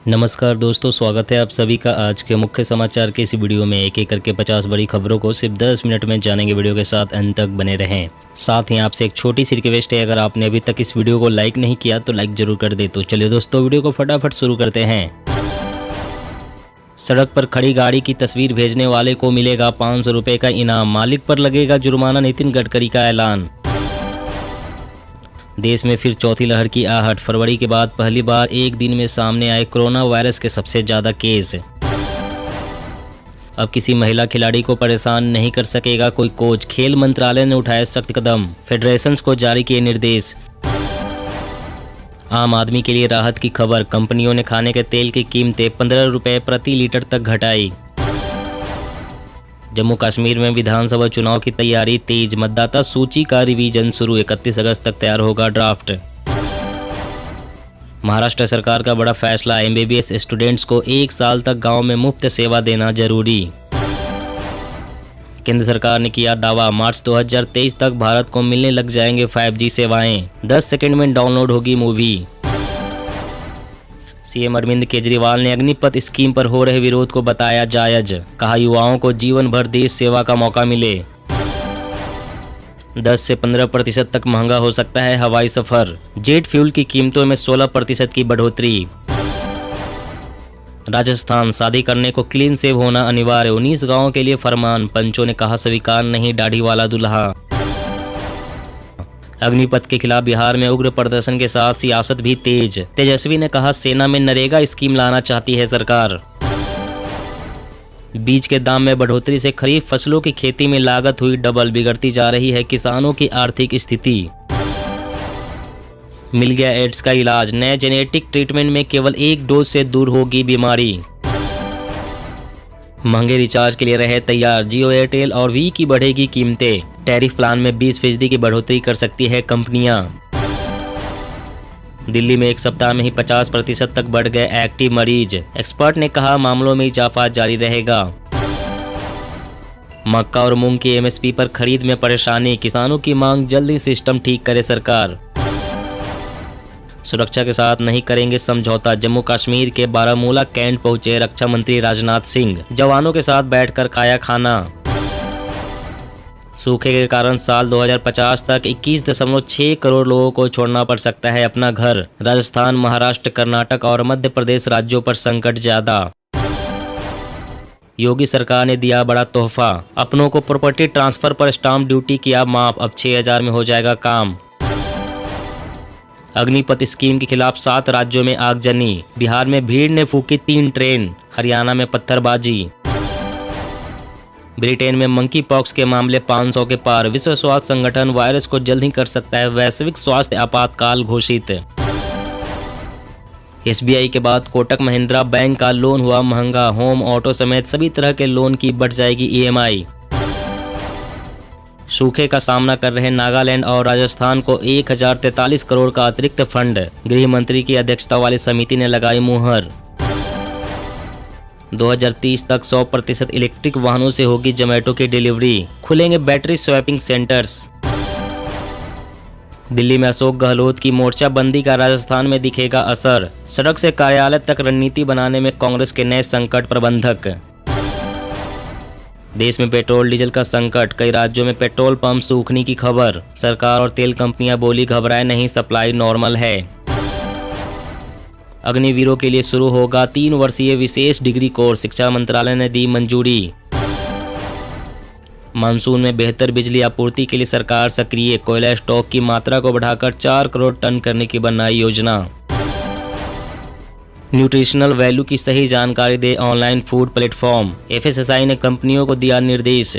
नमस्कार दोस्तों, स्वागत है आप सभी का आज के मुख्य समाचार के इस वीडियो में। एक एक करके 50 बड़ी खबरों को सिर्फ 10 मिनट में जानेंगे। वीडियो के साथ अंत तक बने रहें। साथ ही आपसे एक छोटी सी रिक्वेस्ट है, अगर आपने अभी तक इस वीडियो को लाइक नहीं किया तो लाइक जरूर कर दे। तो चलिए दोस्तों, वीडियो को फटाफट शुरू करते हैं। सड़क पर खड़ी गाड़ी की तस्वीर भेजने वाले को मिलेगा 500 रुपये का इनाम, मालिक पर लगेगा जुर्माना, नितिन गडकरी का ऐलान। देश में फिर चौथी लहर की आहट, फरवरी के बाद पहली बार एक दिन में सामने आए कोरोना वायरस के सबसे ज्यादा केस। अब किसी महिला खिलाड़ी को परेशान नहीं कर सकेगा कोई कोच, खेल मंत्रालय ने उठाया सख्त कदम, फेडरेशंस को जारी किए निर्देश। आम आदमी के लिए राहत की खबर, कंपनियों ने खाने के तेल की कीमतें 15 रुपये प्रति लीटर तक घटाई। जम्मू कश्मीर में विधानसभा चुनाव की तैयारी तेज, मतदाता सूची का रिवीजन शुरू, 31 अगस्त तक तैयार होगा ड्राफ्ट। महाराष्ट्र सरकार का बड़ा फैसला, एमबीबीएस स्टूडेंट्स को 1 साल तक गांव में मुफ्त सेवा देना जरूरी। केंद्र सरकार ने किया दावा, मार्च 2023 तक भारत को मिलने लग जाएंगे 5G सेवाएं, 10 सेकंड में डाउनलोड होगी मूवी। सीएम अरविंद केजरीवाल ने अग्निपथ स्कीम पर हो रहे विरोध को बताया जायज, कहा युवाओं को जीवन भर देश सेवा का मौका मिले। 10 से 15% तक महंगा हो सकता है हवाई सफर, जेट फ्यूल की कीमतों में 16% की बढ़ोतरी। राजस्थान, शादी करने को क्लीन सेव होना अनिवार्य, 19 गांवों के लिए फरमान, पंचों ने कहा स्वीकार नहीं दाढ़ी वाला दूल्हा। अग्निपथ के खिलाफ बिहार में उग्र प्रदर्शन के साथ सियासत भी तेज, तेजस्वी ने कहा सेना में नरेगा स्कीम लाना चाहती है सरकार। बीज के दाम में बढ़ोतरी से खरीफ फसलों की खेती में लागत हुई डबल, बिगड़ती जा रही है किसानों की आर्थिक स्थिति। मिल गया एड्स का इलाज, नए जेनेटिक ट्रीटमेंट में केवल 1 डोज से दूर होगी बीमारी। महंगे रिचार्ज के लिए रहे तैयार, जियो, एयरटेल और वी की बढ़ेगी कीमतें, टैरिफ प्लान में 20% की बढ़ोतरी कर सकती है कंपनियां। दिल्ली में एक सप्ताह में ही 50% तक बढ़ गए एक्टिव मरीज, एक्सपर्ट ने कहा मामलों में इजाफा जारी रहेगा। मक्का और मूंग की एमएसपी पर खरीद में परेशानी, किसानों की मांग जल्दी सिस्टम ठीक करे सरकार। सुरक्षा के साथ नहीं करेंगे समझौता, जम्मू कश्मीर के बारामूला कैंट पहुंचे रक्षा मंत्री राजनाथ सिंह, जवानों के साथ बैठकर खाया खाना। सूखे के कारण साल 2050 तक 21.6 करोड़ लोगों को छोड़ना पड़ सकता है अपना घर, राजस्थान, महाराष्ट्र, कर्नाटक और मध्य प्रदेश राज्यों पर संकट ज्यादा। योगी सरकार ने दिया बड़ा तोहफा, अपनों को प्रॉपर्टी ट्रांसफर पर स्टाम्प ड्यूटी किया माफ, अब 6000 में हो जाएगा काम। अग्निपथ स्कीम के खिलाफ 7 राज्यों में आगजनी, बिहार में भीड़ ने फूकी 3 ट्रेन, हरियाणा में पत्थरबाजी। ब्रिटेन में मंकी पॉक्स के मामले 500 के पार, विश्व स्वास्थ्य संगठन वायरस को जल्द ही कर सकता है वैश्विक स्वास्थ्य आपातकाल घोषित। एसबीआई के बाद कोटक महिंद्रा बैंक का लोन हुआ महंगा, होम, ऑटो समेत सभी तरह के लोन की बढ़ जाएगी ईएमआई। सूखे का सामना कर रहे नागालैंड और राजस्थान को 1043 करोड़ का अतिरिक्त फंड, गृह मंत्री की अध्यक्षता वाली समिति ने लगाई मुहर। 2030 तक 100% इलेक्ट्रिक वाहनों से होगी जोमेटो की डिलीवरी, खुलेंगे बैटरी स्वैपिंग सेंटर्स। दिल्ली में अशोक गहलोत की मोर्चाबंदी का राजस्थान में दिखेगा असर, सड़क से कार्यालय तक रणनीति बनाने में कांग्रेस के नए संकट प्रबंधक। देश में पेट्रोल डीजल का संकट, कई राज्यों में पेट्रोल पंप सूखने की खबर, सरकार और तेल कंपनियां बोली घबराए नहीं, सप्लाई नॉर्मल है। अग्निवीरों के लिए शुरू होगा 3 वर्षीय विशेष डिग्री कोर्स, शिक्षा मंत्रालय ने दी मंजूरी। मानसून में बेहतर बिजली आपूर्ति के लिए सरकार सक्रिय, कोयला स्टॉक की मात्रा को बढ़ाकर 4 करोड़ टन करने की बनाई योजना। न्यूट्रिशनल वैल्यू की सही जानकारी दे ऑनलाइन फूड प्लेटफॉर्म, एफएसएसआई ने कंपनियों को दिया निर्देश।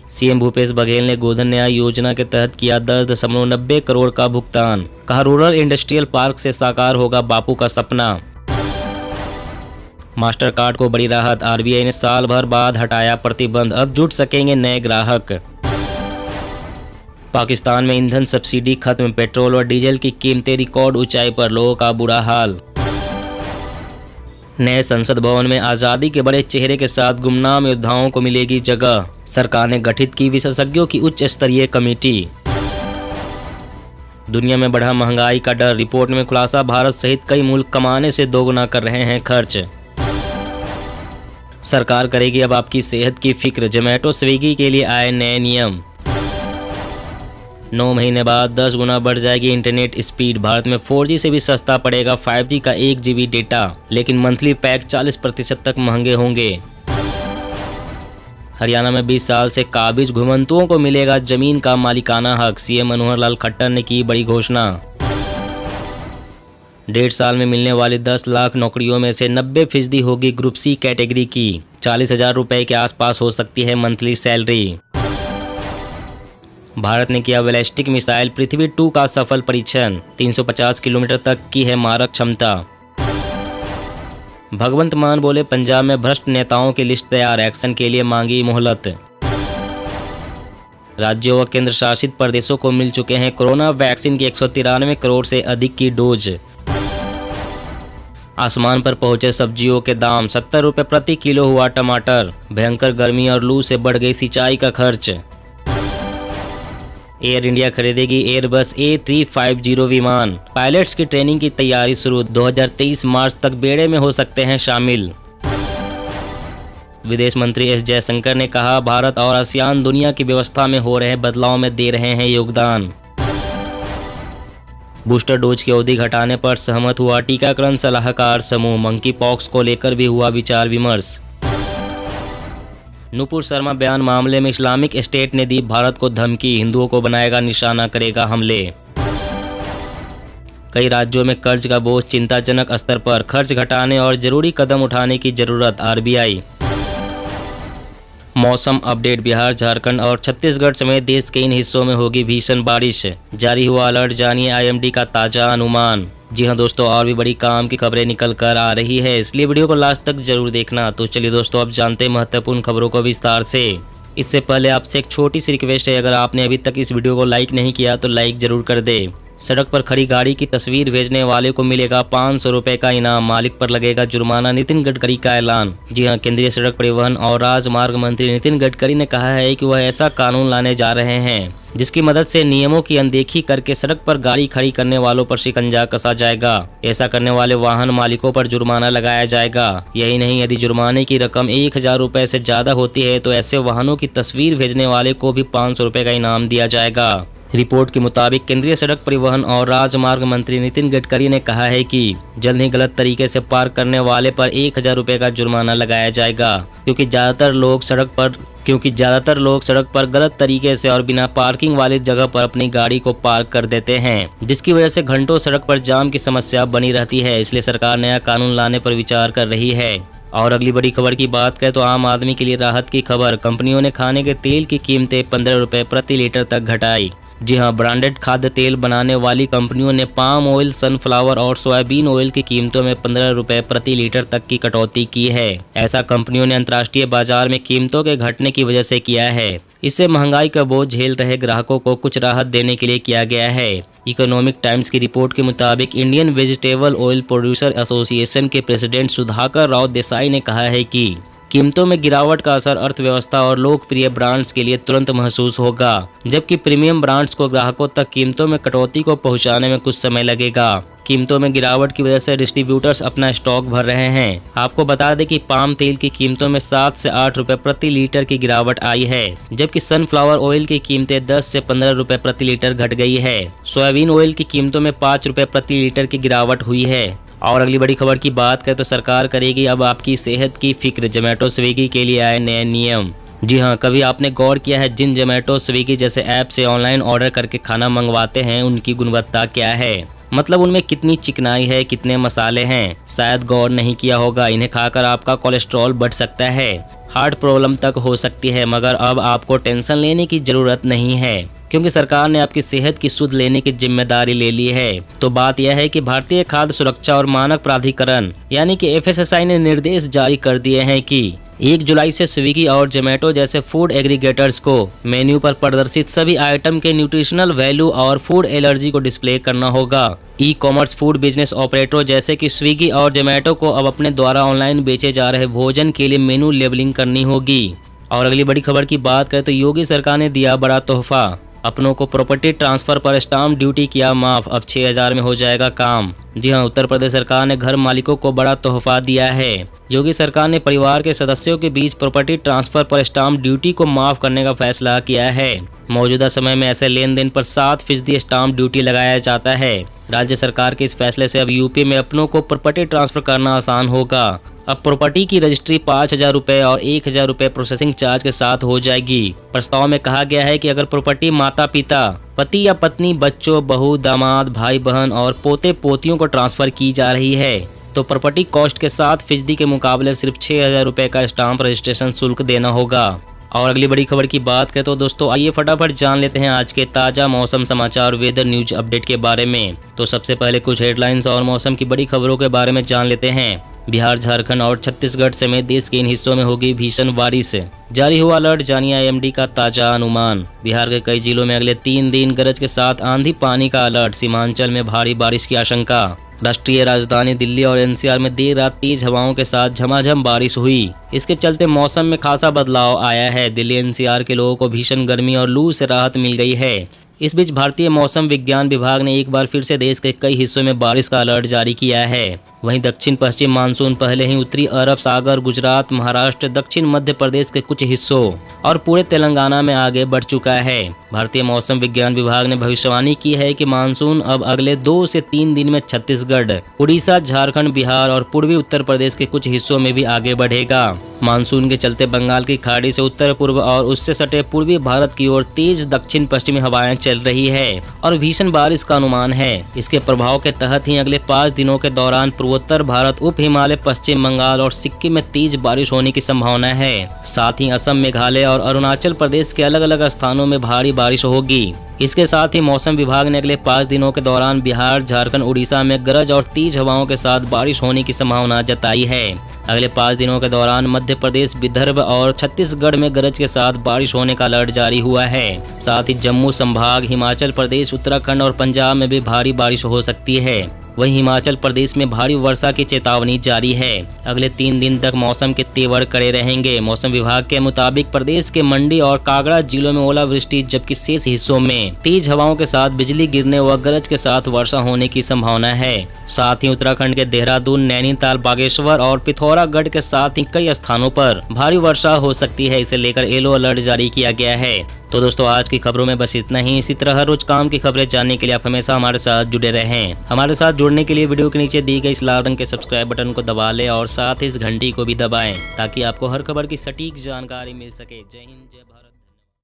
सीएम भूपेश बघेल ने गोधन न्याय योजना के तहत किया 10.90 करोड़ का भुगतान, कहा रूरल इंडस्ट्रियल पार्क से साकार होगा बापू का सपना। मास्टर कार्ड को बड़ी राहत, आरबीआई ने साल भर बाद हटाया प्रतिबंध, अब जुट सकेंगे नए ग्राहक। पाकिस्तान में ईंधन सब्सिडी खत्म, पेट्रोल और डीजल की कीमतें रिकॉर्ड ऊंचाई पर, लोगों का बुरा हाल। नए संसद भवन में आज़ादी के बड़े चेहरे के साथ गुमनाम योद्धाओं को मिलेगी जगह, सरकार ने गठित की विशेषज्ञों की उच्च स्तरीय कमेटी। दुनिया में बढ़ा महंगाई का डर, रिपोर्ट में खुलासा, भारत सहित कई मुल्क कमाने से दोगुना कर रहे हैं खर्च। सरकार करेगी अब आपकी सेहत की फिक्र, जोमैटो स्विगी के लिए आए नए नियम। 9 महीने बाद 10 गुना बढ़ जाएगी इंटरनेट स्पीड, भारत में 4G से भी सस्ता पड़ेगा 5G का 1 GB डेटा, लेकिन मंथली पैक 40% तक महंगे होंगे। हरियाणा में 20 साल से काबिज घुमंतुओं को मिलेगा जमीन का मालिकाना हक, सीएम मनोहर लाल खट्टर ने की बड़ी घोषणा। 1.5 साल में मिलने वाली 10 लाख नौकरियों में से 90% होगी ग्रुप सी कैटेगरी की, 40,000 रुपए के आसपास हो सकती है मंथली सैलरी। भारत ने किया बैलिस्टिक मिसाइल पृथ्वी 2 का सफल परीक्षण, 350 किलोमीटर तक की है मारक क्षमता। भगवंत मान बोले पंजाब में भ्रष्ट नेताओं की लिस्ट तैयार, एक्शन के लिए मांगी मोहलत। राज्यों व केंद्र शासित प्रदेशों को मिल चुके हैं कोरोना वैक्सीन की 193 करोड़ से अधिक की डोज। आसमान पर पहुंचे सब्जियों के दाम, 70 रुपये प्रति किलो हुआ टमाटर, भयंकर गर्मी और लू से बढ़ गई सिंचाई का खर्च। एयर इंडिया खरीदेगी एयरबस A350 विमान, पायलट्स की ट्रेनिंग की तैयारी शुरू, 2023 मार्च तक बेड़े में हो सकते हैं शामिल। विदेश मंत्री एस जयशंकर ने कहा, भारत और आसियान दुनिया की व्यवस्था में हो रहे बदलाव में दे रहे हैं योगदान। बूस्टर डोज की अवधि घटाने पर सहमत हुआ टीकाकरण सलाहकार समूह, मंकी पॉक्स को लेकर भी हुआ विचार विमर्श। नुपुर शर्मा बयान मामले में इस्लामिक स्टेट ने दी भारत को धमकी, हिंदुओं को बनाएगा निशाना, करेगा हमले। कई राज्यों में कर्ज का बोझ चिंताजनक स्तर पर, खर्च घटाने और जरूरी कदम उठाने की जरूरत, RBI। मौसम अपडेट, बिहार, झारखंड और छत्तीसगढ़ समेत देश के इन हिस्सों में होगी भीषण बारिश, जारी हुआ अलर्ट, जानिए IMD का ताजा अनुमान। जी हाँ दोस्तों, और भी बड़ी काम की खबरें निकल कर आ रही है, इसलिए वीडियो को लास्ट तक जरूर देखना। तो चलिए दोस्तों, अब जानते हैं महत्वपूर्ण खबरों को विस्तार से। इससे पहले आपसे एक छोटी सी रिक्वेस्ट है, अगर आपने अभी तक इस वीडियो को लाइक नहीं किया तो लाइक जरूर कर दे। सड़क पर खड़ी गाड़ी की तस्वीर भेजने वाले को मिलेगा 500 रुपए का इनाम, मालिक पर लगेगा जुर्माना, नितिन गडकरी का ऐलान। जी हाँ, केंद्रीय सड़क परिवहन और राजमार्ग मंत्री नितिन गडकरी ने कहा है कि वह ऐसा कानून लाने जा रहे हैं जिसकी मदद से नियमों की अनदेखी करके सड़क पर गाड़ी खड़ी करने वालों पर शिकंजा कसा जाएगा। ऐसा करने वाले वाहन मालिकों पर जुर्माना लगाया जाएगा। यही नहीं, यदि जुर्माने की रकम 1000 रुपए से ज्यादा होती है तो ऐसे वाहनों की तस्वीर भेजने वाले को भी 500 रुपए का इनाम दिया जाएगा। रिपोर्ट के मुताबिक केंद्रीय सड़क परिवहन और राजमार्ग मंत्री नितिन गडकरी ने कहा है कि जल्द ही गलत तरीके से पार्क करने वाले पर 1000 रुपए का जुर्माना लगाया जाएगा, क्योंकि ज्यादातर लोग सड़क पर गलत तरीके से और बिना पार्किंग वाली जगह पर अपनी गाड़ी को पार्क कर देते हैं, जिसकी वजह से घंटों सड़क पर जाम की समस्या बनी रहती है। इसलिए सरकार नया कानून लाने पर विचार कर रही है। और अगली बड़ी खबर की बात करें तो आम आदमी के लिए राहत की खबर, कंपनियों ने खाने के तेल की कीमतें 15 रुपए प्रति लीटर तक घटाई। जी हाँ, ब्रांडेड खाद्य तेल बनाने वाली कंपनियों ने पाम ऑयल, सनफ्लावर और सोयाबीन ऑयल की कीमतों में 15 रुपए प्रति लीटर तक की कटौती की है। ऐसा कंपनियों ने अंतर्राष्ट्रीय बाजार में कीमतों के घटने की वजह से किया है। इससे महंगाई का बोझ झेल रहे ग्राहकों को कुछ राहत देने के लिए किया गया है। इकोनॉमिक टाइम्स की रिपोर्ट के मुताबिक Indian vegetable oil producer association के प्रेसिडेंट सुधाकर राव देसाई ने कहा है कि कीमतों में गिरावट का असर अर्थव्यवस्था और लोकप्रिय ब्रांड्स के लिए तुरंत महसूस होगा, जबकि प्रीमियम ब्रांड्स को ग्राहकों तक कीमतों में कटौती को पहुंचाने में कुछ समय लगेगा। कीमतों में गिरावट की वजह से डिस्ट्रीब्यूटर्स अपना स्टॉक भर रहे हैं। आपको बता दें कि पाम तेल की कीमतों में 7 से 8 रुपए प्रति लीटर की गिरावट आई है, जबकि सनफ्लावर ऑयल की कीमतें 10 से 15 रुपए प्रति लीटर घट गई है। सोयाबीन ऑयल की कीमतों में 5 रुपए प्रति लीटर की गिरावट हुई है। और अगली बड़ी खबर की बात करें तो सरकार करेगी अब आपकी सेहत की फिक्र, जोमैटो स्विगी के लिए आए नए नियम। जी हाँ, कभी आपने गौर किया है जिन जोमैटो स्विगी जैसे ऐप से ऑनलाइन ऑर्डर करके खाना मंगवाते हैं उनकी गुणवत्ता क्या है, मतलब उनमें कितनी चिकनाई है, कितने मसाले हैं? शायद गौर नहीं किया होगा। इन्हें खाकर आपका कोलेस्ट्रॉल बढ़ सकता है, हार्ट प्रॉब्लम तक हो सकती है, मगर अब आपको टेंशन लेने की जरूरत नहीं है, क्योंकि सरकार ने आपकी सेहत की सुध लेने की जिम्मेदारी ले ली है। तो बात यह है कि भारतीय खाद्य सुरक्षा और मानक प्राधिकरण यानी कि FSSAI ने निर्देश जारी कर दिए हैं कि 1 जुलाई से स्विगी और जोमैटो जैसे फूड एग्रीगेटर्स को मेन्यू पर प्रदर्शित सभी आइटम के न्यूट्रिशनल वैल्यू और फूड एलर्जी को डिस्प्ले करना होगा। ई-कॉमर्स फूड बिजनेस ऑपरेटरों जैसे कि स्विगी और जोमैटो को अब अपने द्वारा ऑनलाइन बेचे जा रहे भोजन के लिए मेनू लेबलिंग करनी होगी। और अगली बड़ी खबर की बात करें तो योगी सरकार ने दिया बड़ा तोहफा, अपनों को प्रॉपर्टी ट्रांसफर पर स्टाम्प ड्यूटी किया माफ, अब 6000 में हो जाएगा काम। जी हां, उत्तर प्रदेश सरकार ने घर मालिकों को बड़ा तोहफा दिया है। योगी सरकार ने परिवार के सदस्यों के बीच प्रॉपर्टी ट्रांसफर पर स्टाम्प ड्यूटी को माफ करने का फैसला किया है। मौजूदा समय में ऐसे लेन देन पर 7% स्टाम्प ड्यूटी लगाया जाता है। राज्य सरकार के इस फैसले से अब यूपी में अपनों को प्रॉपर्टी ट्रांसफर करना आसान होगा। अब प्रॉपर्टी की रजिस्ट्री 5000 रुपए और 1000 रुपए प्रोसेसिंग चार्ज के साथ हो जाएगी। प्रस्ताव में कहा गया है कि अगर प्रॉपर्टी माता पिता, पति या पत्नी, बच्चों, बहू, दामाद, भाई बहन और पोते पोतियों को ट्रांसफर की जा रही है तो प्रॉपर्टी कॉस्ट के 7% के मुकाबले सिर्फ 6000 रुपए का स्टाम्प रजिस्ट्रेशन शुल्क देना होगा। और अगली बड़ी खबर की बात करें तो दोस्तों आइए फटाफट जान लेते हैं आज के ताज़ा मौसम समाचार वेदर न्यूज अपडेट के बारे में। तो सबसे पहले कुछ हेडलाइंस और मौसम की बड़ी खबरों के बारे में जान लेते हैं। बिहार, झारखंड और छत्तीसगढ़ समेत देश के इन हिस्सों में होगी भीषण बारिश, जारी हुआ अलर्ट, जानिए आईएमडी का ताजा अनुमान। बिहार के कई जिलों में अगले 3 दिन गरज के साथ आंधी पानी का अलर्ट, सीमांचल में भारी बारिश की आशंका। राष्ट्रीय राजधानी दिल्ली और एनसीआर में देर रात तेज हवाओं के साथ झमाझम बारिश हुई। इसके चलते मौसम में खासा बदलाव आया है। दिल्ली एनसीआर के लोगों को भीषण गर्मी और लू से राहत मिल गई है। इस बीच भारतीय मौसम विज्ञान विभाग ने एक बार फिर से देश के कई हिस्सों में बारिश का अलर्ट जारी किया है। वहीं दक्षिण पश्चिम मानसून पहले ही उत्तरी अरब सागर, गुजरात, महाराष्ट्र, दक्षिण मध्य प्रदेश के कुछ हिस्सों और पूरे तेलंगाना में आगे बढ़ चुका है। भारतीय मौसम विज्ञान विभाग ने भविष्यवाणी की है कि मानसून अब अगले 2 से 3 दिन में छत्तीसगढ़, उड़ीसा, झारखंड, बिहार और पूर्वी उत्तर प्रदेश के कुछ हिस्सों में भी आगे बढ़ेगा। मानसून के चलते बंगाल की खाड़ी से उत्तर पूर्व और उससे सटे पूर्वी भारत की ओर तेज दक्षिण पश्चिमी हवाएं चल रही है और भीषण बारिश का अनुमान है। इसके प्रभाव के तहत ही अगले 5 दिनों के दौरान पूर्वोत्तर भारत, उप हिमालय, पश्चिम बंगाल और सिक्किम में तेज बारिश होने की संभावना है। साथ ही असम, मेघालय और अरुणाचल प्रदेश के अलग अलग स्थानों में भारी बारिश होगी। इसके साथ ही मौसम विभाग ने अगले 5 दिनों के दौरान बिहार, झारखंड, उड़ीसा में गरज और तेज हवाओं के साथ बारिश होने की संभावना जताई है। अगले 5 दिनों के दौरान मध्य प्रदेश, विदर्भ और छत्तीसगढ़ में गरज के साथ बारिश होने का अलर्ट जारी हुआ है। साथ ही जम्मू संभाग, हिमाचल प्रदेश, उत्तराखंड और पंजाब में भी भारी बारिश हो सकती है। वहीं हिमाचल प्रदेश में भारी वर्षा की चेतावनी जारी है। अगले 3 दिन तक मौसम के तेवर कड़े रहेंगे। मौसम विभाग के मुताबिक प्रदेश के मंडी और कागड़ा जिलों में ओलावृष्टि, जबकि शेष हिस्सों में तेज हवाओं के साथ बिजली गिरने व गरज के साथ वर्षा होने की संभावना है। साथ ही उत्तराखंड के देहरादून, नैनीताल, बागेश्वर और पिथौरागढ़ के साथ ही कई स्थानों पर भारी वर्षा हो सकती है। इसे लेकर येलो अलर्ट जारी किया गया है। तो दोस्तों आज की खबरों में बस इतना ही। इसी तरह हर रोज काम की खबरें जानने के लिए आप हमेशा हमारे साथ जुड़े रहें। हमारे साथ जुड़ने के लिए वीडियो के नीचे दी गई इस लाल रंग के सब्सक्राइब बटन को दबा लें और साथ ही इस घंटी को भी दबाएं ताकि आपको हर खबर की सटीक जानकारी मिल सके। जय हिंद, जय भारत।